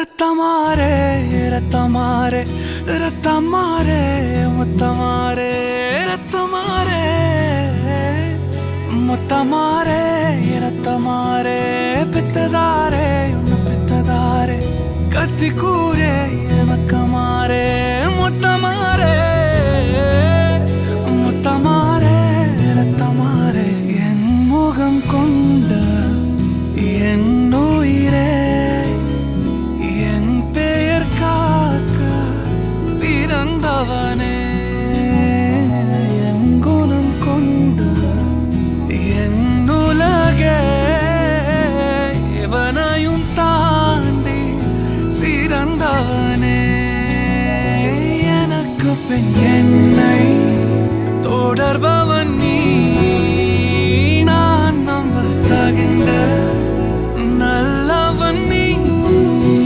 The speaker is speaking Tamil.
ரத்தமாரே ரத்தமாரே ரத்தமாரே முத்தமாரே ரத்தமாரே முத்தமாரே ரத்தமாரே பித்ததாரே உன்ன பித்ததாரே கத்தி கூரே மக்கமாரே முத்தமாரே முத்தமாரே ரத்தமாரே என் முகம் கொண்ட என் உயிரே பிறந்தவனே என் குணம் கொண்டு என் உலகே இவனையும் தாண்டி சிறந்தவனே எனக்கு பின் என்னை தொடர்பவன் நீ